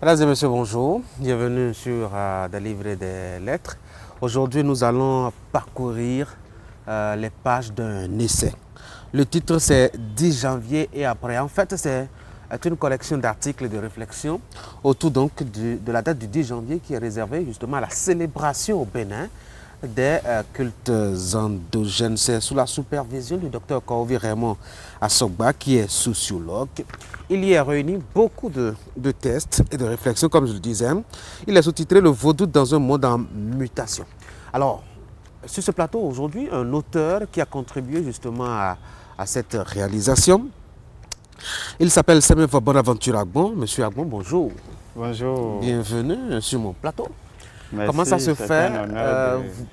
Mesdames et messieurs, bonjour. Bienvenue sur des livres et des lettres. Aujourd'hui, nous allons parcourir les pages d'un essai. Le titre, c'est 10 janvier et après. En fait, c'est une collection d'articles et de réflexions autour donc de la date du 10 janvier qui est réservée justement à la célébration au Bénin des cultes endogènes. C'est sous la supervision du docteur Korovi Raymond Assogba, qui est sociologue. Il y a réuni beaucoup de tests et de réflexions, comme je le disais. Il est sous-titré Le vaudou dans un monde en mutation. Alors, sur ce plateau aujourd'hui, un auteur qui a contribué justement à cette réalisation. Il s'appelle Samuel Bonaventure Agbon. Monsieur Agbon, bonjour. Bonjour. Bienvenue sur mon plateau. Merci, comment ça se fait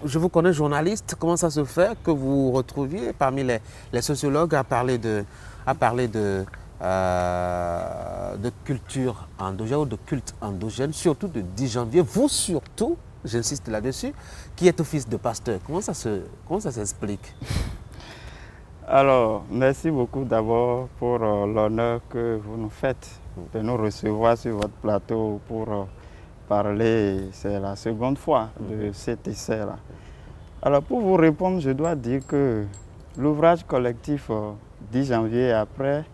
Je vous connais journaliste. Comment ça se fait que vous vous retrouviez parmi les sociologues à parler de culture endogène ou de culte endogène, surtout de 10 janvier. Vous surtout, j'insiste là-dessus, qui êtes fils de pasteur. Comment ça s'explique? Alors, merci beaucoup d'abord pour l'honneur que vous nous faites de nous recevoir sur votre plateau pour parler, c'est la seconde fois de cet essai-là. Alors, pour vous répondre, je dois dire que l'ouvrage collectif 10 janvier et après,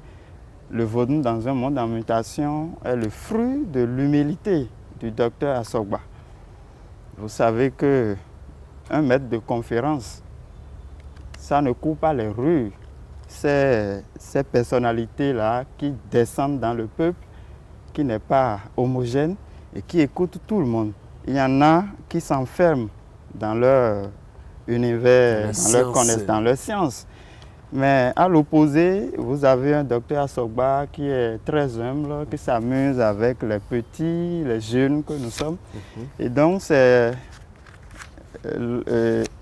Le vaudou dans un monde en mutation, est le fruit de l'humilité du docteur Assogba. Vous savez qu'un maître de conférence, ça ne court pas les rues. Ces personnalités-là qui descendent dans le peuple, qui n'est pas homogène et qui écoutent tout le monde. Il y en a qui s'enferment dans leur univers, dans leur science. Mais à l'opposé, vous avez un docteur Assogba qui est très humble, qui s'amuse avec les petits, les jeunes que nous sommes. Et donc,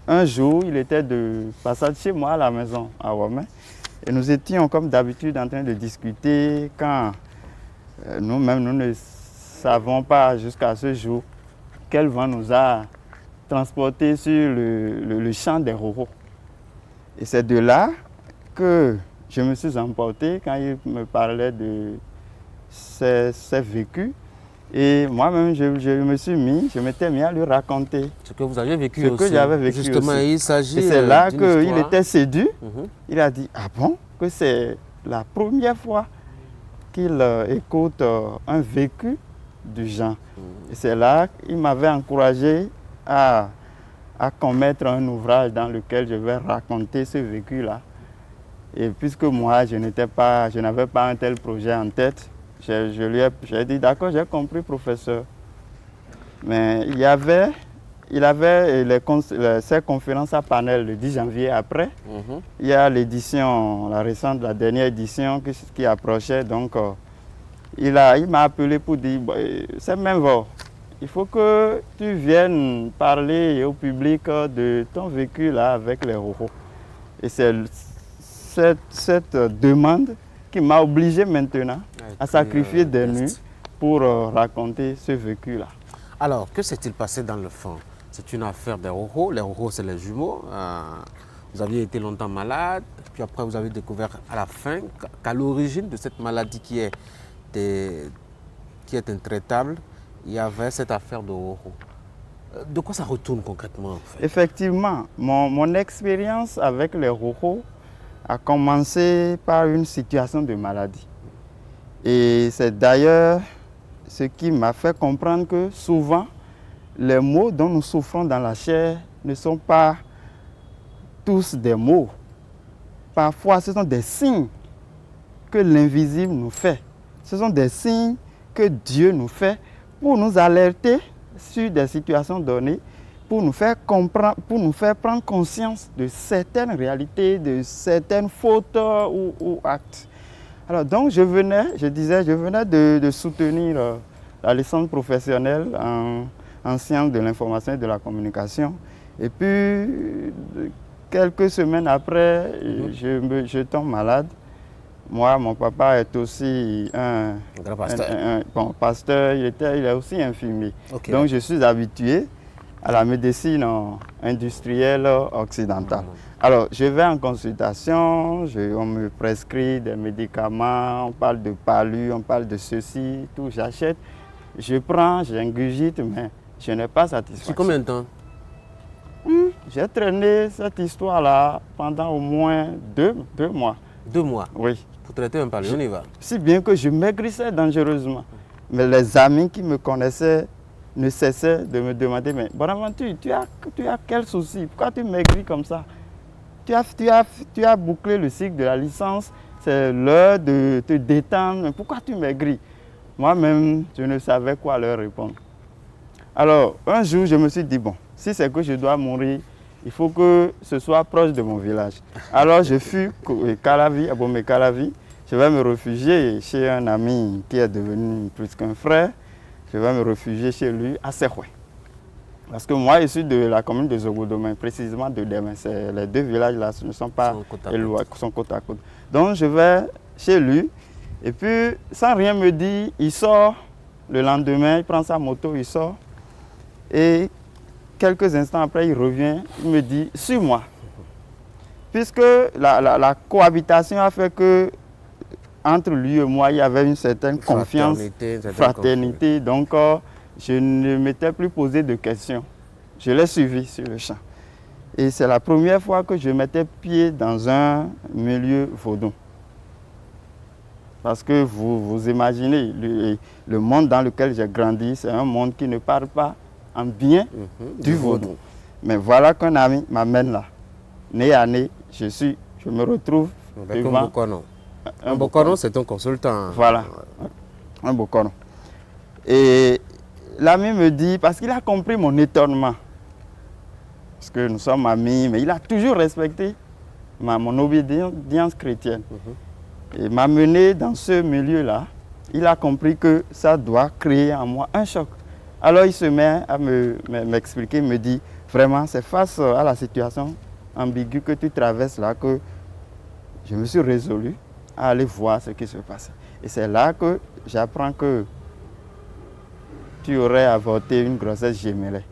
un jour, il était de passage chez moi à la maison, à Ouamé. Et nous étions comme d'habitude en train de discuter quand nous-mêmes, nous ne savons pas jusqu'à ce jour quel vent nous a transportés sur le champ des roros. Et c'est de là que je me suis emporté quand il me parlait de ses vécus. Et moi-même, je m'étais mis à lui raconter ce que vous aviez vécu ce que j'avais vécu justement, aussi. Il s'agit et c'est là qu'il était séduit. Il a dit, ah bon, que c'est la première fois qu'il écoute un vécu du genre. Et c'est là qu'il m'avait encouragé à commettre un ouvrage dans lequel je vais raconter ce vécu-là. Et puisque moi, je n'avais pas un tel projet en tête, j'ai dit, d'accord, j'ai compris, professeur. Mais il avait ces conférences à panel le 10 janvier après. Il y a l'édition, la récente, la dernière édition qui approchait. Donc, il m'a appelé pour dire, c'est même vrai, il faut que tu viennes parler au public de ton vécu là avec les roros. Et c'est cette demande qui m'a obligé maintenant à sacrifier des nuits pour raconter ce vécu-là. Alors, que s'est-il passé dans le fond? C'est une affaire des roros. Les roros, c'est les jumeaux. Vous aviez été longtemps malade, puis après vous avez découvert à la fin qu'à l'origine de cette maladie qui est intraitable, il y avait cette affaire de roros. De quoi ça retourne concrètement en fait? Effectivement, mon expérience avec les roros a commencé par une situation de maladie. Et c'est d'ailleurs ce qui m'a fait comprendre que souvent, les maux dont nous souffrons dans la chair ne sont pas tous des maux. Parfois, ce sont des signes que l'invisible nous fait. Ce sont des signes que Dieu nous fait pour nous alerter sur des situations données, pour nous faire comprendre, pour nous faire prendre conscience de certaines réalités, de certaines fautes ou actes. Alors donc je venais de soutenir la licence professionnelle en sciences de l'information et de la communication. Et puis quelques semaines après, je tombe malade. Moi, mon papa est aussi un pasteur, il est aussi infirmier. Okay. Donc je suis habitué à la médecine industrielle occidentale. Alors, je vais en consultation, on me prescrit des médicaments, on parle de palu, on parle de ceci, tout, j'achète. Je prends, j'ingurgite, mais je n'ai pas satisfaction. Sur combien de temps? J'ai traîné cette histoire-là pendant au moins deux mois. 2 mois? Oui. Pour traiter un palais, on y va. Si bien que je maigrissais dangereusement. Mais les amis qui me connaissaient ne cessaient de me demander, mais Bonaventure, tu as quel souci? Pourquoi tu maigris comme ça? Tu as bouclé le cycle de la licence, c'est l'heure de te détendre, mais pourquoi tu maigris? Moi-même, je ne savais quoi leur répondre. Alors, un jour, je me suis dit, bon, si c'est que je dois mourir, il faut que ce soit proche de mon village. Alors, je fus à Bomé-Calavi. Je vais me réfugier chez un ami qui est devenu plus qu'un frère. Je vais me réfugier chez lui à Sehoué. Parce que moi, je suis de la commune de Zogodomé, précisément de Demain. Les deux villages là ne sont pas éloignés, sont côte à côte. Donc, je vais chez lui. Et puis, sans rien me dire, il sort le lendemain, il prend sa moto, il sort. Et quelques instants après, il revient, il me dit, suis-moi. Puisque la cohabitation a fait que, entre lui et moi, il y avait une certaine confiance, fraternité. Donc, je ne m'étais plus posé de questions. Je l'ai suivi sur le champ. Et c'est la première fois que je mettais pied dans un milieu vaudou. Parce que vous imaginez, le monde dans lequel j'ai grandi, c'est un monde qui ne parle pas en bien du vaudou. Mais voilà qu'un ami m'amène là. Né à né, je me retrouve devant un Bokono, c'est un consultant. Voilà, un Bokono. Et l'ami me dit, parce qu'il a compris mon étonnement, parce que nous sommes amis, mais il a toujours respecté mon obédience chrétienne. Et m'a mené dans ce milieu-là. Il a compris que ça doit créer en moi un choc. Alors il se met à m'expliquer, me dit, vraiment, c'est face à la situation ambiguë que tu traverses là que je me suis résolu à aller voir ce qui se passe. Et c'est là que j'apprends que tu aurais avorté une grossesse gémellaire.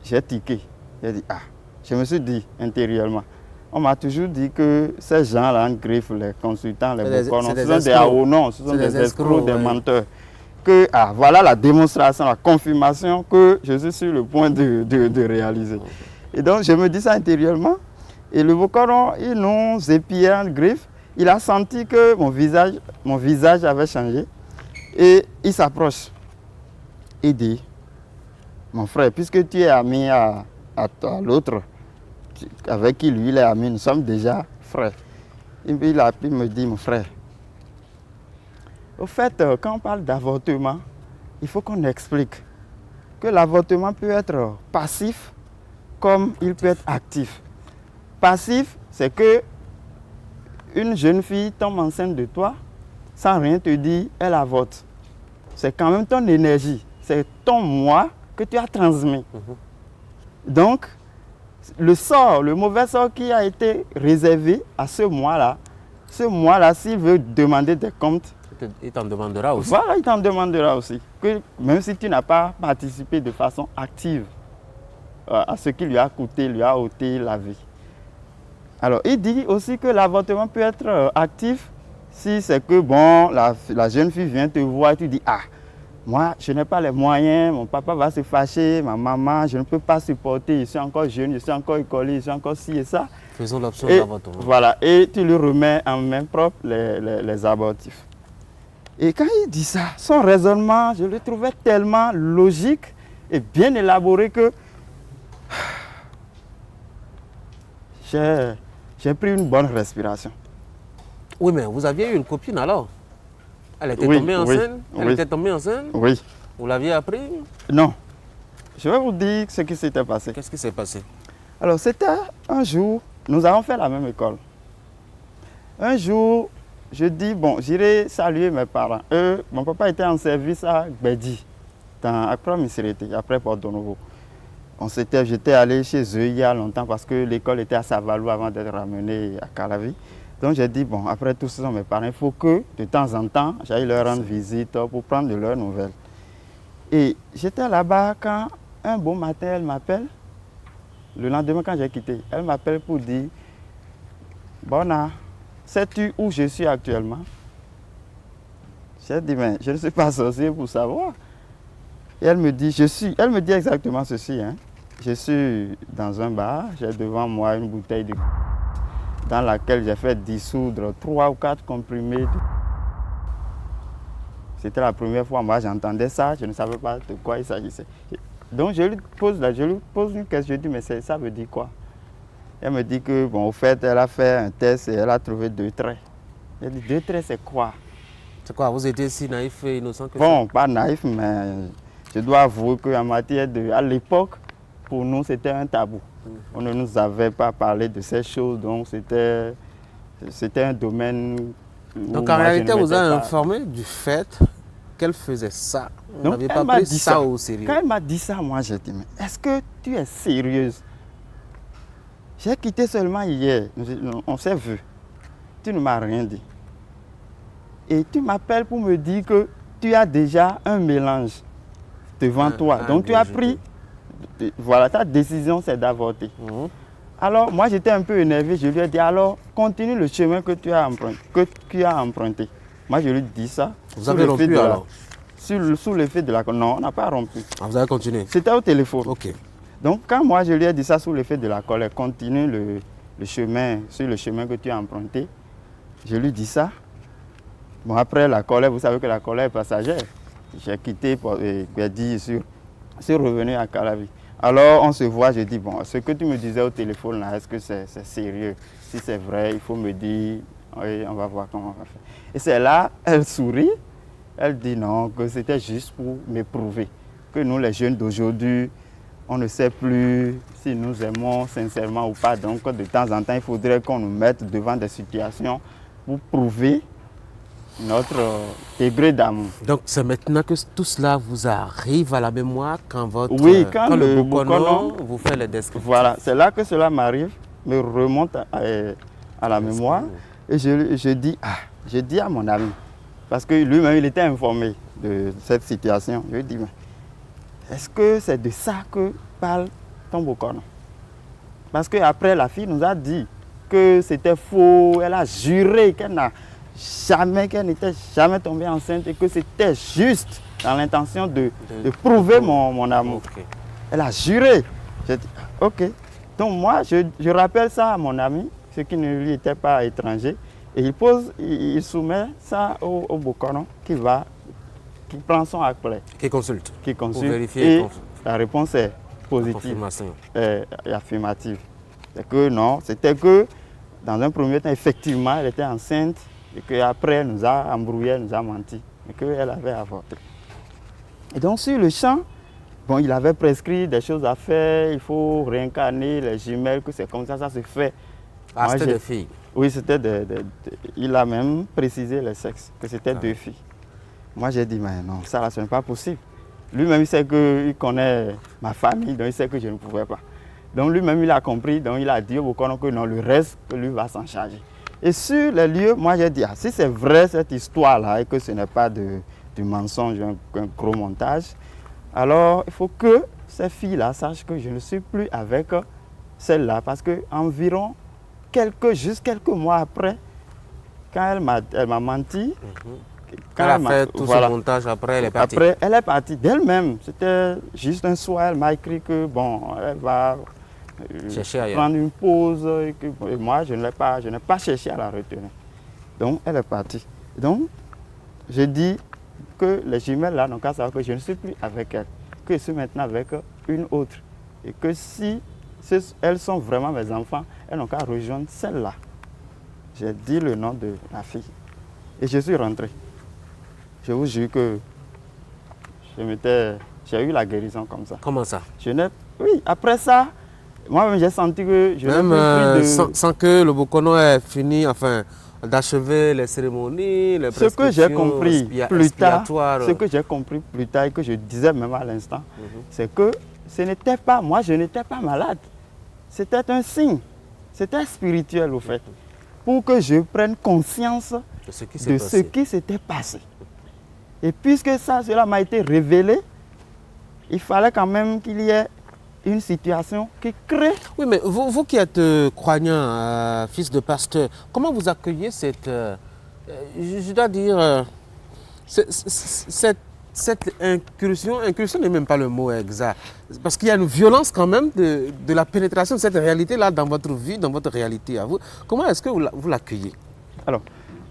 J'ai tiqué. J'ai dit, ah, je me suis dit intérieurement, on m'a toujours dit que ces gens-là en griffe, les consultants, les Bokono, ce sont des aonons, ce sont des escrocs, des menteurs. Que, ah, voilà la démonstration, la confirmation que je suis sur le point de réaliser. Et donc, je me dis ça intérieurement. Et le Bokono, il nous épiait en griffe. Il a senti que mon visage avait changé. Et il s'approche. Il dit, mon frère, puisque tu es ami à l'autre, avec qui lui il est ami, nous sommes déjà frères. Il me dit, mon frère, au fait, quand on parle d'avortement, il faut qu'on explique que l'avortement peut être passif comme il peut être actif. Passif, c'est que une jeune fille tombe enceinte de toi, sans rien te dire, elle avorte. C'est quand même ton énergie, c'est ton moi que tu as transmis. Donc, le mauvais sort qui a été réservé à ce moi-là, s'il veut demander des comptes, il t'en demandera aussi. Voilà, il t'en demandera aussi. Que même si tu n'as pas participé de façon active à ce qui lui a coûté, lui a ôté la vie. Alors, il dit aussi que l'avortement peut être actif si c'est que, bon, la jeune fille vient te voir et tu dis, ah, moi, je n'ai pas les moyens, mon papa va se fâcher, ma maman, je ne peux pas supporter, je suis encore jeune, je suis encore écolier, je suis encore ci et ça. Faisons l'option d'avortement. Voilà, et tu lui remets en main propre les abortifs. Et quand il dit ça, son raisonnement, je le trouvais tellement logique et bien élaboré que j'ai pris une bonne respiration. Oui, mais vous aviez eu une copine alors? Elle était tombée enceinte? Elle était tombée enceinte? Oui. Vous l'aviez appris? Non. Je vais vous dire ce qui s'était passé. Qu'est-ce qui s'est passé? Alors, c'était un jour, nous avons fait la même école. Un jour, je dis, bon, j'irai saluer mes parents. Mon papa était en service à Gbedi, après Misirete, après Porto Novo. J'étais allé chez eux il y a longtemps parce que l'école était à Savalou avant d'être ramenée à Calavi. Donc j'ai dit, bon, après tout ce sont mes parents, il faut que de temps en temps, j'aille leur rendre visite pour prendre de leurs nouvelles. Et j'étais là-bas quand un beau matin, elle m'appelle. Le lendemain, quand j'ai quitté, elle m'appelle pour dire, Bona, sais-tu où je suis actuellement? J'ai dit, mais je ne suis pas sorcier pour savoir. Et elle me dit exactement ceci. Hein. Je suis dans un bar, j'ai devant moi une bouteille dans laquelle j'ai fait dissoudre 3 ou 4 comprimés. C'était la première fois, moi j'entendais ça, je ne savais pas de quoi il s'agissait. Donc je lui pose une question, je lui dis mais ça veut dire quoi? Elle me dit que, bon, au fait, elle a fait un test et elle a trouvé 2 traits. Elle dit 2 traits, c'est quoi? C'est quoi? Vous étiez si naïf et innocent que ça? Bon, pas naïf, mais je dois avouer qu'en matière à l'époque, pour nous, c'était un tabou. On ne nous avait pas parlé de ces choses, donc c'était un domaine. Donc en réalité, vous avez informé du fait qu'elle faisait ça. Vous n'aviez pas pris ça au sérieux. Quand elle m'a dit ça, moi j'ai dit, mais est-ce que tu es sérieuse? J'ai quitté seulement hier, on s'est vu. Tu ne m'as rien dit. Et tu m'appelles pour me dire que tu as déjà un mélange devant toi. Donc tu as pris, voilà, ta décision c'est d'avorter. Alors moi j'étais un peu énervé, je lui ai dit alors continue le chemin que tu as emprunté. Moi je lui ai dit ça. Vous avez rompu alors? Sous l'effet de la... Non, on n'a pas rompu. Ah, vous avez continué? C'était au téléphone. Ok. Donc quand moi je lui ai dit ça sous l'effet de la colère, continue le chemin, sur le chemin que tu as emprunté, je lui dis ça. Bon après la colère, vous savez que la colère est passagère. J'ai quitté et dit je suis revenu à Calavi. Alors on se voit, je dis bon, ce que tu me disais au téléphone là, est-ce que c'est sérieux? Si c'est vrai, il faut me dire, oui, on va voir comment on va faire. Et c'est là, elle sourit, elle dit non, que c'était juste pour m'éprouver, que nous les jeunes d'aujourd'hui, on ne sait plus si nous aimons sincèrement ou pas. Donc de temps en temps, il faudrait qu'on nous mette devant des situations pour prouver notre degré d'amour. Donc c'est maintenant que tout cela vous arrive à la mémoire quand quand le Bokono vous fait le descriptif. Voilà, c'est là que cela m'arrive, me remonte à la mémoire. Et je dis à mon ami, parce que lui-même il était informé de cette situation, je lui dis mais est-ce que c'est de ça que parle ton Bokono? Parce qu'après, la fille nous a dit que c'était faux. Elle a juré qu'elle n'était jamais tombée enceinte et que c'était juste dans l'intention de prouver mon amour. Okay. Elle a juré. J'ai dit, ok. Donc moi, je rappelle ça à mon ami, ce qui ne lui était pas étranger. Et il soumet ça au Bokono qui prend son acte. Qui consulte. Pour vérifier. Et la réponse est positive et affirmative. C'est que non, c'était que dans un premier temps, effectivement, elle était enceinte et qu'après, elle nous a embrouillé, elle nous a menti et qu'elle avait avorté. Et donc sur le champ, bon, il avait prescrit des choses à faire, il faut réincarner les jumelles, que c'est comme ça se fait. Ah, c'était des filles? Oui, c'était il a même précisé le sexe, que c'était 2 filles. Moi, j'ai dit, mais non, ça, ce n'est pas possible. Lui-même, il sait qu'il connaît ma famille, donc il sait que je ne pouvais pas. Donc lui-même, il a compris, donc il a dit au Bokono que non, le reste, que lui va s'en charger. Et sur les lieux, moi, j'ai dit, ah, si c'est vrai cette histoire-là et que ce n'est pas du mensonge, un gros montage, alors il faut que ces filles-là sachent que je ne suis plus avec celle-là. Parce qu'environ juste quelques mois après, quand elle m'a menti, quand elle a fait tout ce montage, après elle est partie. Après, elle est partie d'elle-même. C'était juste un soir, elle m'a écrit que bon, elle va prendre une pause. Et moi, je n'ai pas cherché à la retenir. Donc, elle est partie. Donc, je dis que les jumelles là n'ont qu'à savoir que je ne suis plus avec elle, que je suis maintenant avec une autre. Et que si elles sont vraiment mes enfants, elles n'ont qu'à rejoindre celle-là. J'ai dit le nom de la fille. Et je suis rentré. Je vous jure que j'ai eu la guérison comme ça. Comment ça? Oui, après ça, moi-même j'ai senti que je n'ai plus pris sans que le Bokono ait fini, enfin, d'achever les cérémonies, les prescriptions. Ce que j'ai compris plus tard, et que je disais même à l'instant, c'est que ce n'était pas, moi je n'étais pas malade. C'était un signe, c'était spirituel au fait, pour que je prenne conscience de ce qui s'était passé. Et puisque cela m'a été révélé, il fallait quand même qu'il y ait une situation qui crée. Oui, mais vous qui êtes croyant, fils de pasteur, comment vous accueillez cette, je dois dire, cette cette incursion n'est même pas le mot exact, parce qu'il y a une violence quand même de la pénétration de cette réalité-là dans votre vie, dans votre réalité à vous. Comment est-ce que vous l'accueillez? Alors,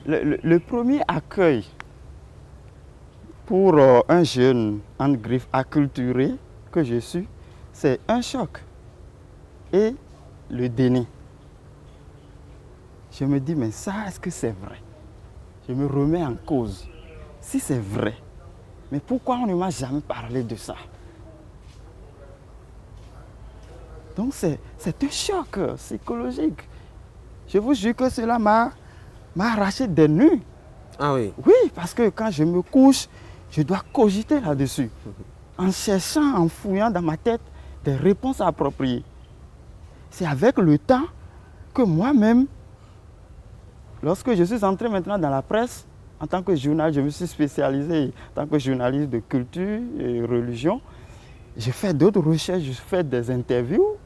le premier accueil pour un jeune en griffe acculturé que je suis, c'est un choc et le déni. Je me dis, mais ça, est-ce que c'est vrai? Je me remets en cause. Si c'est vrai, mais pourquoi on ne m'a jamais parlé de ça? Donc c'est un choc psychologique. Je vous jure que cela m'a arraché des nuits. Ah oui? Oui, parce que quand je me couche, je dois cogiter là-dessus. En cherchant, en fouillant dans ma tête des réponses appropriées. C'est avec le temps que moi-même, lorsque je suis entré maintenant dans la presse, en tant que journaliste, je me suis spécialisé en tant que journaliste de culture et religion. J'ai fait d'autres recherches, je fais des interviews.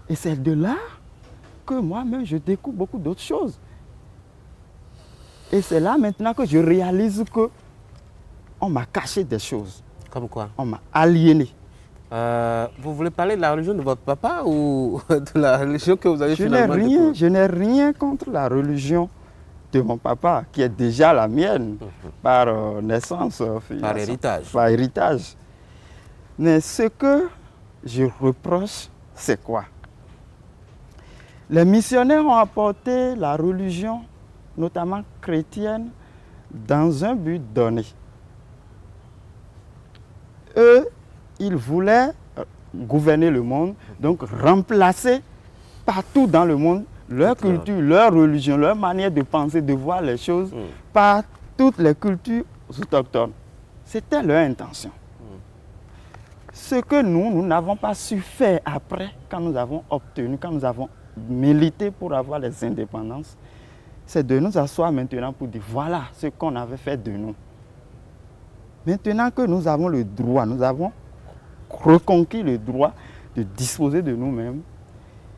Et c'est de là que moi-même, je découvre beaucoup d'autres choses. Et c'est là maintenant que je réalise que on m'a caché des choses. Comme quoi? On m'a aliéné. Vous voulez parler de la religion de votre papa ou de la religion que vous avez finalement découverte? Je n'ai rien contre la religion de mon papa, qui est déjà la mienne, par naissance. Par héritage. Par héritage. Mais ce que je reproche, c'est quoi? Les missionnaires ont apporté la religion, notamment chrétienne, dans un but donné. Eux, ils voulaient gouverner le monde, donc remplacer partout dans le monde leur culture, leur religion, leur manière de penser, de voir les choses par toutes les cultures autochtones. C'était leur intention. Ce que nous n'avons pas su faire après, quand nous avons obtenu, quand nous avons milité pour avoir les indépendances, c'est de nous asseoir maintenant pour dire voilà ce qu'on avait fait de nous. Maintenant que nous avons le droit, nous avons reconquis le droit de disposer de nous-mêmes,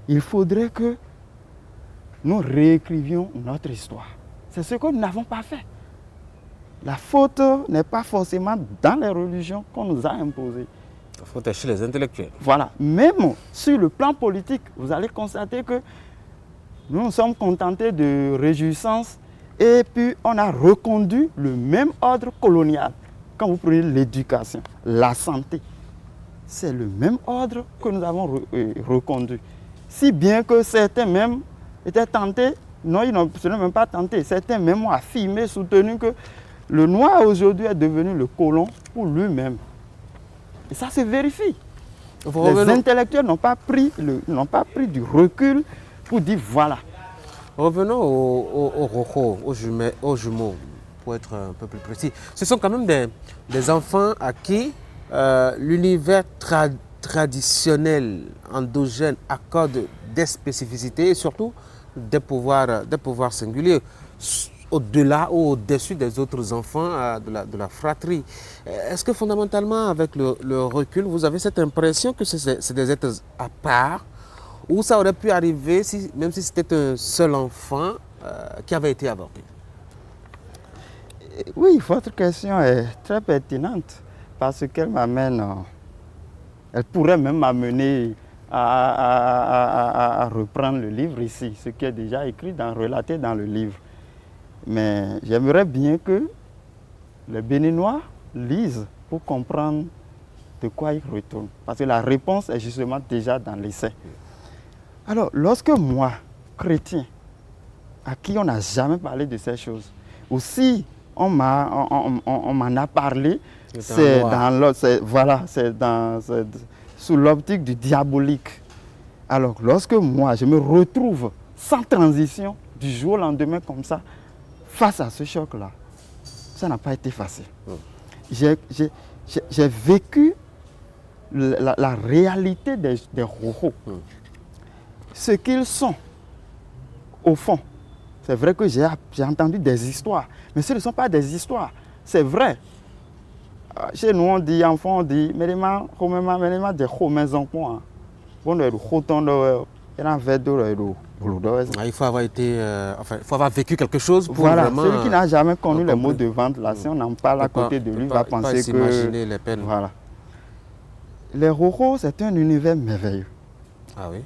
il faudrait que nous réécrivions notre histoire. C'est ce que nous n'avons pas fait. La faute n'est pas forcément dans les religions qu'on nous a imposées. La faute est chez les intellectuels. Voilà. Même sur le plan politique, vous allez constater que nous nous sommes contentés de réjouissance et puis on a reconduit le même ordre colonial. Quand vous prenez l'éducation, la santé, c'est le même ordre que nous avons reconduit. Si bien que certains même étaient tentés, non, ils ne se sont même pas tentés, certains même ont affirmé, soutenu que le noir aujourd'hui est devenu le colon pour lui-même. Et ça se vérifie. Les intellectuels n'ont pas pris du recul pour dire voilà. Revenons aux rochos, aux jumeaux, pour être un peu plus précis. Ce sont quand même des enfants à qui l'univers traditionnel, endogène, accorde des spécificités et surtout des pouvoirs singuliers, au-delà ou au-dessus des autres enfants de la fratrie. Est-ce que fondamentalement, avec le recul, vous avez cette impression que c'est des êtres à part, ou ça aurait pu arriver même si c'était un seul enfant qui avait été avorté? Oui, votre question est très pertinente parce qu'elle m'amène, elle pourrait même m'amener à reprendre le livre ici, ce qui est déjà écrit, relaté dans le livre. Mais j'aimerais bien que les Béninois lisent pour comprendre de quoi ils retournent. Parce que la réponse est justement déjà dans l'essai. Alors, lorsque moi, chrétien, à qui on n'a jamais parlé de ces choses, ou si on m'en a parlé, c'est sous l'optique du diabolique. Alors, lorsque moi, je me retrouve sans transition, du jour au lendemain comme ça, face à ce choc-là, ça n'a pas été facile. J'ai vécu la réalité des rohos. Ce qu'ils sont, au fond. C'est vrai que j'ai entendu des histoires, mais ce ne sont pas des histoires. C'est vrai. Chez nous, on dit, enfant, on dit, mais les des maisons, on est Il a un verre d'eau. Ah, il faut avoir été, enfin, il faut avoir vécu quelque chose pour Voilà, vraiment... celui qui n'a jamais connu les mots comprendre. de vente, là, si on en parle à côté de lui, va penser que... s'imaginer les peines. Voilà. Les Roros, c'est un univers merveilleux. Ah oui.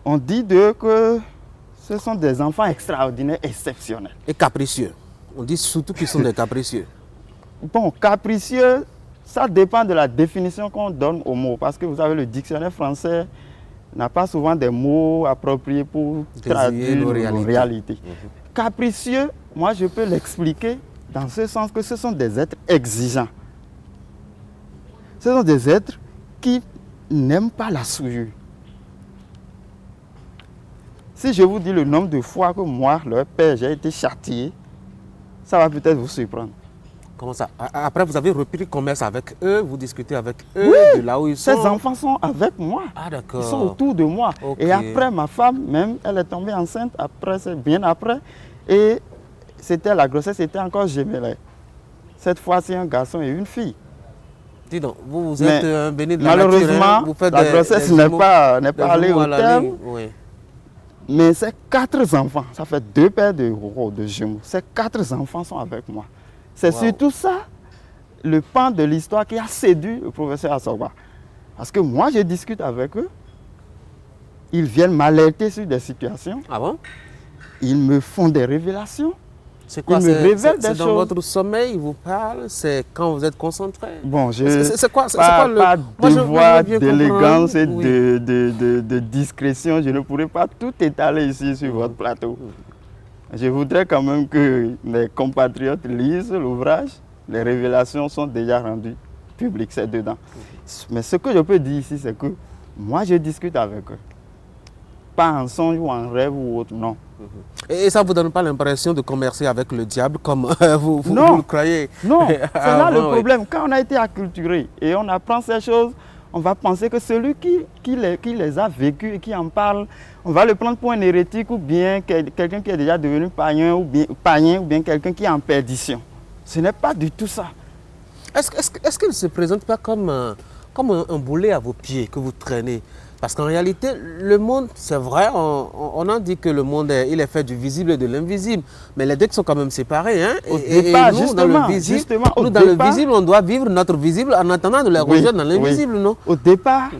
On dit d'eux que ce sont des enfants extraordinaires, exceptionnels. Et capricieux. On dit surtout qu'ils sont des capricieux. Bon, capricieux, ça dépend de la définition qu'on donne aux mots. Parce que vous savez, le dictionnaire français n'a pas souvent des mots appropriés pour traduire nos réalités. Capricieux, moi je peux l'expliquer dans ce sens que ce sont des êtres exigeants. Ce sont des êtres qui n'aiment pas la souillure. Si je vous dis le nombre de fois que moi, leur père, j'ai été châtié, ça va peut-être vous surprendre. Comment ça? Après, vous avez repris commerce avec eux, vous discutez avec eux, Oui, de là où ils ces sont. enfants sont avec moi. Ah d'accord. Ils sont autour de moi. Ok. Et après, ma femme, même, elle est tombée enceinte, après, c'est bien après. Et c'était la grossesse, c'était encore gémellaire. Cette fois-ci, un garçon et une fille. Dis donc, vous êtes un béni de la malheureusement, nature, hein? Vous faites la grossesse n'est pas allée au terme. Oui. Mais ces 4 enfants, ça fait 2 paires de jumeaux, ces 4 enfants sont avec moi. C'est surtout ça, le pan de l'histoire qui a séduit le professeur Assoba. Parce que moi, je discute avec eux, ils viennent m'alerter sur des situations, Ah bon? ils me font des révélations. C'est quoi? Ils me révèlent des C'est dans choses. votre sommeil, ils vous parlent? C'est quand vous êtes concentré? Bon, C'est quoi pas Moi, de voix, d'élégance et oui. de discrétion. Je ne pourrais pas tout étaler ici sur votre plateau. Je voudrais quand même que mes compatriotes lisent l'ouvrage. Les révélations sont déjà rendues publiques, c'est dedans. Mais ce que je peux dire ici, c'est que moi, je discute avec eux. Pas en songe ou en rêve ou autre, non. Et ça ne vous donne pas l'impression de commercer avec le diable comme vous le croyez? Non, c'est là le Avant, oui. problème. Quand on a été acculturé et on apprend ces choses, on va penser que celui qui les a vécues et qui en parle, on va le prendre pour un hérétique ou bien quelqu'un qui est déjà devenu païen ou bien quelqu'un qui est en perdition. Ce n'est pas du tout ça. Est-ce qu'il ne se présente pas comme un boulet à vos pieds que vous traînez? Parce qu'en réalité, le monde, c'est vrai, on en dit que le monde il est fait du visible et de l'invisible. Mais les deux sont quand même séparés. Hein? Au départ, nous, justement, dans le visible, on doit vivre notre visible en attendant de les rejoindre dans l'invisible, non? Au départ,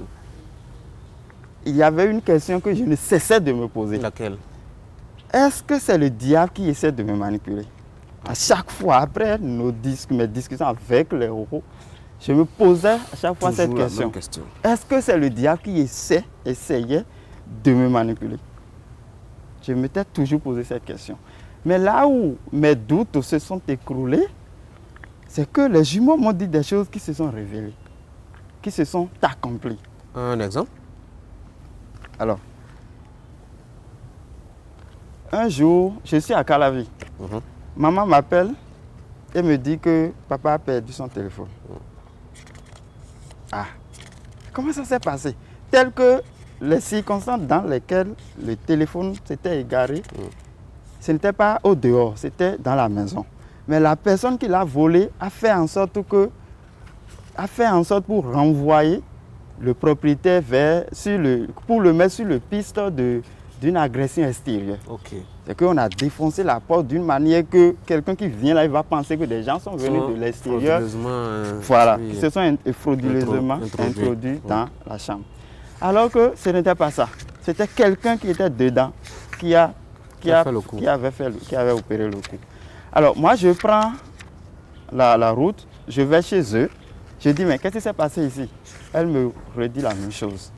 il y avait une question que je ne cessais de me poser. Laquelle? Est-ce que c'est le diable qui essaie de me manipuler? À chaque fois, après mes discussions avec les Roros, je me posais à chaque fois cette question. Est-ce que c'est le diable qui essayait de me manipuler? Je m'étais toujours posé cette question. Mais là où mes doutes se sont écroulés, c'est que les jumeaux m'ont dit des choses qui se sont révélées, qui se sont accomplies. Un exemple? Alors, un jour, je suis à Calavi. Maman m'appelle et me dit que papa a perdu son téléphone. Ah, comment ça s'est passé? Tel que les circonstances dans lesquelles le téléphone s'était égaré, ce n'était pas au dehors, c'était dans la maison. Mais la personne qui l'a volé a fait en sorte pour renvoyer le propriétaire pour le mettre sur le piste d'une agression extérieure. Okay. C'est qu'on a défoncé la porte d'une manière que quelqu'un qui vient là, il va penser que des gens sont venus de l'extérieur. Voilà, qui se sont frauduleusement introduits dans la chambre. Alors que ce n'était pas ça. C'était quelqu'un qui était dedans, qui avait opéré le coup. Alors moi, je prends la route, je vais chez eux. Je dis, mais qu'est-ce qui s'est passé ici? Elle me redit la même chose.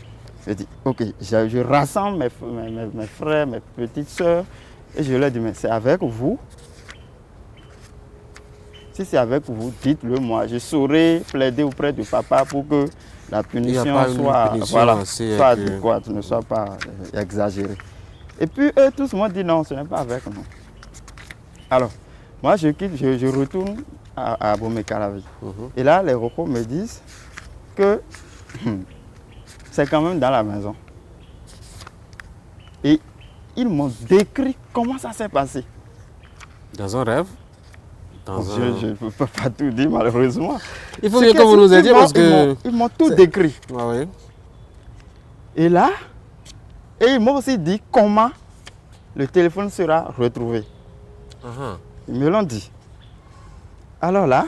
Je dis, ok, je rassemble mes frères, mes petites soeurs, et je leur dis, mais c'est avec vous? Si c'est avec vous, dites-le moi. Je saurai plaider auprès de papa pour que la punition soit adéquate, ne soit pas exagérée. Et puis eux tous m'ont dit, non, ce n'est pas avec nous. Alors, moi je quitte, je retourne à Bomé-Calavi. Et là, les Roros me disent que c'est quand même dans la maison. Et ils m'ont décrit comment ça s'est passé. Dans un rêve? Je ne peux pas tout dire malheureusement. Il faut mieux que vous nous aidiez parce que... Ils m'ont tout décrit. Ah oui. Et là, Et ils m'ont aussi dit comment le téléphone sera retrouvé. Ils me l'ont dit. Alors là,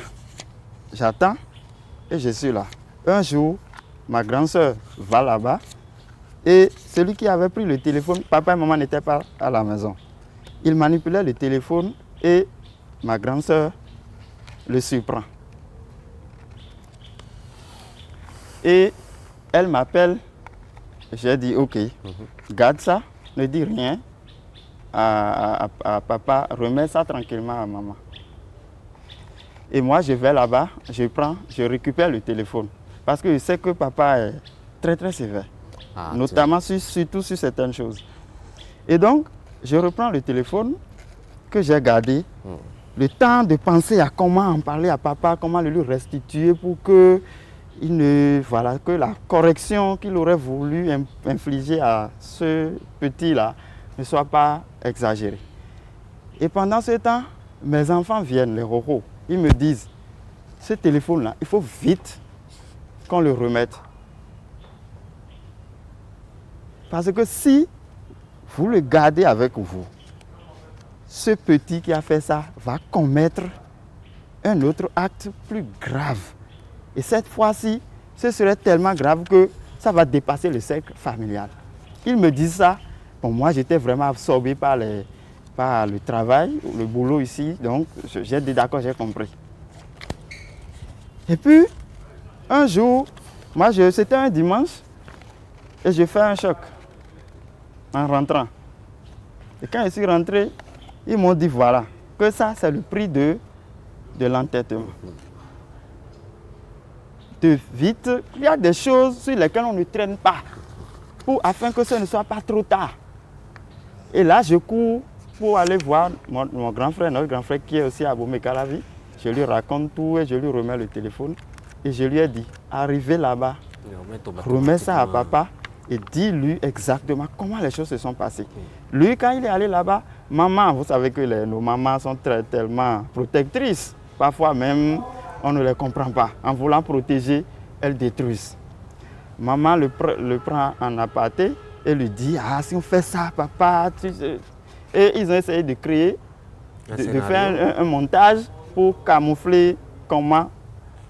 j'attends et je suis là. Un jour, ma grande soeur va là-bas et celui qui avait pris le téléphone, papa et maman n'étaient pas à la maison. Il manipulait le téléphone et ma grande soeur le surprend. Et elle m'appelle, j'ai dit ok, garde ça, ne dis rien à papa, remets ça tranquillement à maman. Et moi je vais là-bas, je récupère le téléphone. Parce que je sais que papa est très très sévère, notamment surtout sur certaines choses. Et donc, je reprends le téléphone que j'ai gardé, le temps de penser à comment en parler à papa, comment le lui restituer pour que, que la correction qu'il aurait voulu infliger à ce petit-là ne soit pas exagérée. Et pendant ce temps, mes enfants viennent, les roros, ils me disent, ce téléphone-là, il faut vite qu'on le remette. Parce que si vous le gardez avec vous, ce petit qui a fait ça va commettre un autre acte plus grave. Et cette fois-ci, ce serait tellement grave que ça va dépasser le cercle familial. Ils me disent ça. Bon, moi, j'étais vraiment absorbé par le travail, le boulot ici. Donc, j'ai dit d'accord, j'ai compris. Et puis, un jour, c'était un dimanche, et je fais un choc en rentrant. Et quand je suis rentré, ils m'ont dit voilà, que ça c'est le prix de l'entêtement. De vite, il y a des choses sur lesquelles on ne traîne pas, afin que ce ne soit pas trop tard. Et là, je cours pour aller voir mon grand frère, notre grand frère qui est aussi à Bomé-Calavi. Je lui raconte tout et je lui remets le téléphone. Et je lui ai dit, arrivez là-bas, remets ça à papa et dis-lui exactement comment les choses se sont passées. Lui, quand il est allé là-bas, maman, vous savez que nos mamans sont tellement protectrices. Parfois même, on ne les comprend pas. En voulant protéger, elles détruisent. Maman le prend en aparté et lui dit, ah, si on fait ça, papa, tu sais. Et ils ont essayé de créer, de faire un montage pour camoufler comment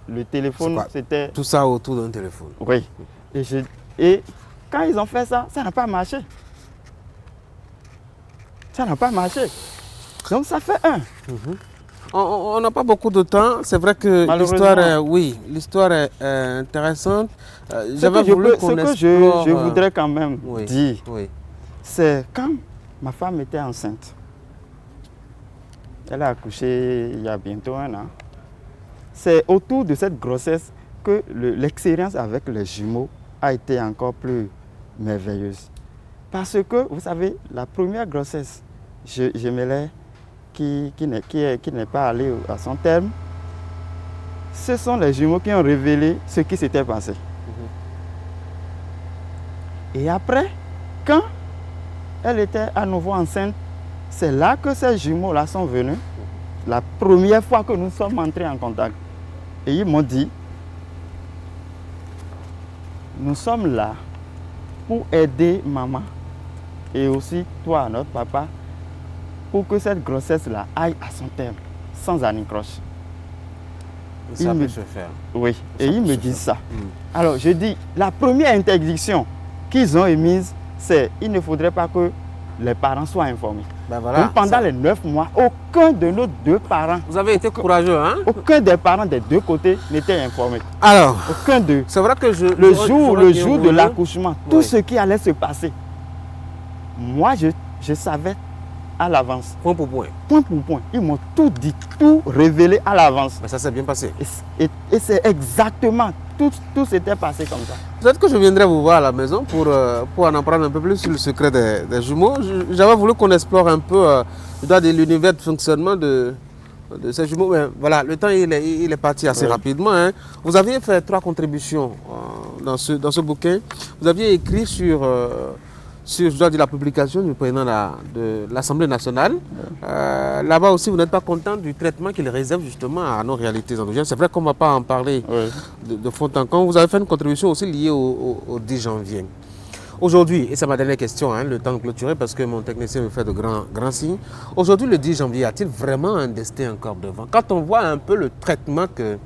le téléphone, c'était... Tout ça autour d'un téléphone. Oui. Et quand ils ont fait ça, ça n'a pas marché. Ça n'a pas marché. Donc ça fait un. On n'a pas beaucoup de temps. C'est vrai que l'histoire est intéressante. J'avais voulu qu'on explore... Ce que je voudrais quand même dire, c'est quand ma femme était enceinte. Elle a accouché il y a bientôt 1 an. C'est autour de cette grossesse que l'expérience avec les jumeaux a été encore plus merveilleuse. Parce que, vous savez, la première grossesse, qui n'est pas allée à son terme, ce sont les jumeaux qui ont révélé ce qui s'était passé. Et après, quand elle était à nouveau enceinte, c'est là que ces jumeaux-là sont venus. La première fois que nous sommes entrés en contact. Et ils m'ont dit, nous sommes là pour aider maman et aussi toi, notre papa, pour que cette grossesse-là aille à son terme, sans anicroche. Ça peut se faire. Oui, et ils me disent ça. Alors je dis, la première interdiction qu'ils ont émise, c'est qu'il ne faudrait pas que les parents soient informés. Voilà, donc pendant les 9 mois, aucun de nos 2 parents... Vous avez été courageux, hein? Aucun des parents des 2 côtés n'était informé. Alors, aucun d'eux. C'est vrai que le jour de l'accouchement, tout ce qui allait se passer, moi je savais à l'avance. Point pour point. Point pour point. Ils m'ont tout dit, tout révélé à l'avance. Mais ça s'est bien passé. Et c'est exactement, tout s'était passé comme ça. Peut-être que je viendrai vous voir à la maison pour en apprendre un peu plus sur le secret des jumeaux. J'avais voulu qu'on explore un peu l'univers de fonctionnement de ces jumeaux. Mais voilà, le temps il est parti assez rapidement. Hein. Vous aviez fait 3 contributions dans ce bouquin. Vous aviez écrit sur je dois dire, la publication du président de l'Assemblée nationale. Là-bas aussi, vous n'êtes pas content du traitement qu'il réserve justement à nos réalités endogènes. C'est vrai qu'on ne va pas en parler de fond en comble. Vous avez fait une contribution aussi liée au 10 janvier. Aujourd'hui, et c'est ma dernière question, hein, le temps de clôturer parce que mon technicien me fait de grands signes. Aujourd'hui, le 10 janvier, a-t-il vraiment un destin encore devant? Quand on voit un peu le traitement que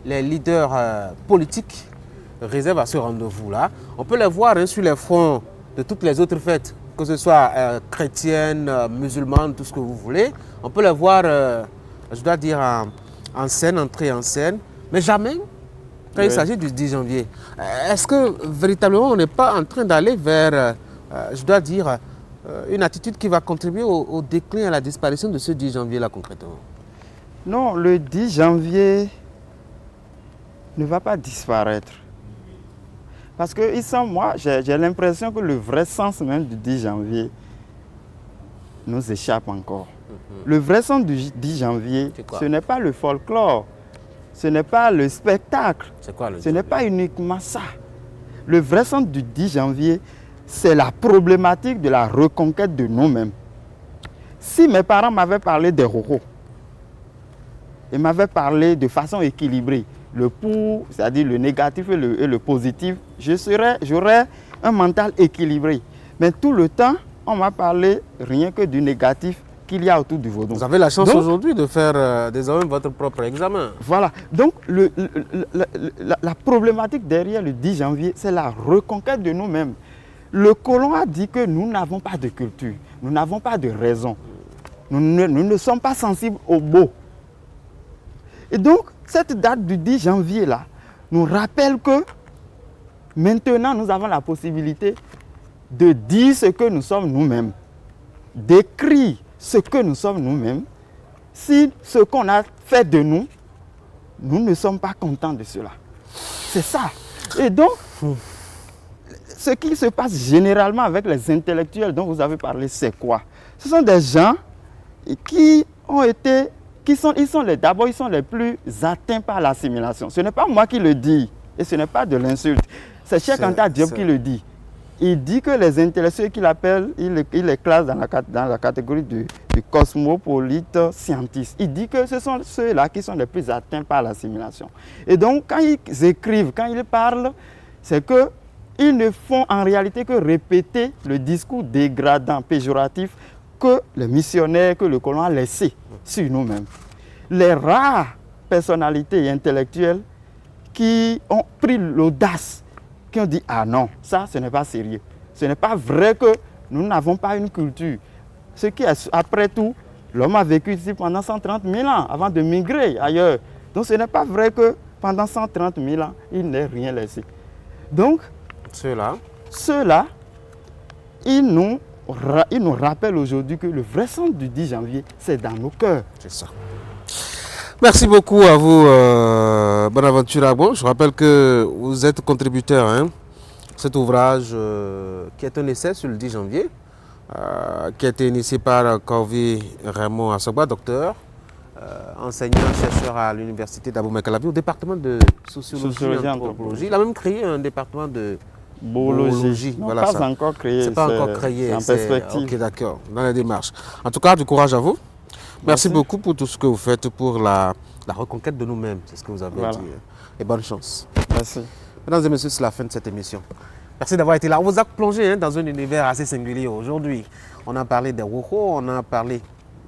les leaders politiques réservent à ce rendez-vous-là, on peut les voir sur les fronts de toutes les autres fêtes, que ce soit chrétienne, musulmane, tout ce que vous voulez. On peut les voir, je dois dire, en scène, entrer en scène, mais jamais quand il s'agit du 10 janvier. Est-ce que véritablement on n'est pas en train d'aller vers, je dois dire, une attitude qui va contribuer au déclin et à la disparition de ce 10 janvier-là concrètement? Non, le 10 janvier ne va pas disparaître. Parce que moi, j'ai l'impression que le vrai sens même du 10 janvier nous échappe encore. Le vrai sens du 10 janvier, ce n'est pas le folklore, ce n'est pas le spectacle, ce n'est pas uniquement ça. Le vrai sens du 10 janvier, c'est la problématique de la reconquête de nous-mêmes. Si mes parents m'avaient parlé des roros, ils m'avaient parlé de façon équilibrée, le pour, c'est-à-dire le négatif et le positif, j'aurais un mental équilibré. Mais tout le temps, on m'a parlé rien que du négatif qu'il y a autour du vaudou. Vous avez la chance aujourd'hui de faire désormais votre propre examen. Voilà. Donc, la problématique derrière le 10 janvier, c'est la reconquête de nous-mêmes. Le colon a dit que nous n'avons pas de culture, nous n'avons pas de raison. Nous ne sommes pas sensibles au beau. Et donc, cette date du 10 janvier là nous rappelle que maintenant nous avons la possibilité de dire ce que nous sommes nous-mêmes, d'écrire ce que nous sommes nous-mêmes. Si ce qu'on a fait de nous, nous ne sommes pas contents de cela. C'est ça. Et donc, ce qui se passe généralement avec les intellectuels dont vous avez parlé, c'est quoi? Ce sont des gens qui ont été... D'abord, ils sont les plus atteints par l'assimilation. Ce n'est pas moi qui le dis, et ce n'est pas de l'insulte. C'est Cheikh Anta Diop qui le dit. Il dit que les intellectuels qu'il appelle, il les classe dans la catégorie du cosmopolite scientiste. Il dit que ce sont ceux-là qui sont les plus atteints par l'assimilation. Et donc, quand ils écrivent, quand ils parlent, c'est qu'ils ne font en réalité que répéter le discours dégradant, péjoratif, que les missionnaires, que le colon a laissé sur nous-mêmes. Les rares personnalités et intellectuelles qui ont pris l'audace, qui ont dit « Ah non, ça, ce n'est pas sérieux. Ce n'est pas vrai que nous n'avons pas une culture. » Ce qui est, après tout, l'homme a vécu ici pendant 130 000 ans avant de migrer ailleurs. Donc ce n'est pas vrai que pendant 130 000 ans, il n'ait rien laissé. Donc, ceux-là, ils nous rappellent aujourd'hui que le vrai sens du 10 janvier, c'est dans nos cœurs. C'est ça. Merci beaucoup à vous, Bonaventure Agbon. Je rappelle que vous êtes contributeur à cet ouvrage qui est un essai sur le 10 janvier, qui a été initié par Corvi Raymond Assogba, docteur, enseignant-chercheur à l'université d'Abomey-Calavi au département de sociologie et anthropologie. Il a même créé un département de biologie. Non, voilà, pas encore créé. C'est pas encore créé. En perspective. Ok, d'accord, dans la démarche. En tout cas, du courage à vous. Merci beaucoup pour tout ce que vous faites pour la reconquête de nous-mêmes, c'est ce que vous avez dit. Et bonne chance. Merci. Mesdames et messieurs, c'est la fin de cette émission. Merci d'avoir été là. On vous a plongé dans un univers assez singulier aujourd'hui. On a parlé des Woko, on a parlé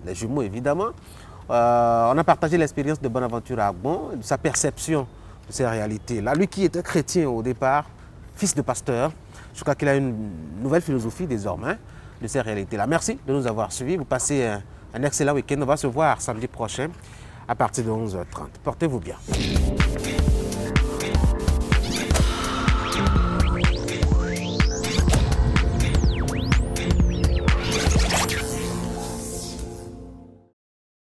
des jumeaux évidemment. On a partagé l'expérience de Bonaventure Agbon, de sa perception de ces réalités-là. Lui qui était chrétien au départ, fils de pasteur, je crois qu'il a une nouvelle philosophie désormais de ces réalités-là. Merci de nous avoir suivis. Vous passez un excellent week-end. On va se voir samedi prochain à partir de 11h30. Portez-vous bien.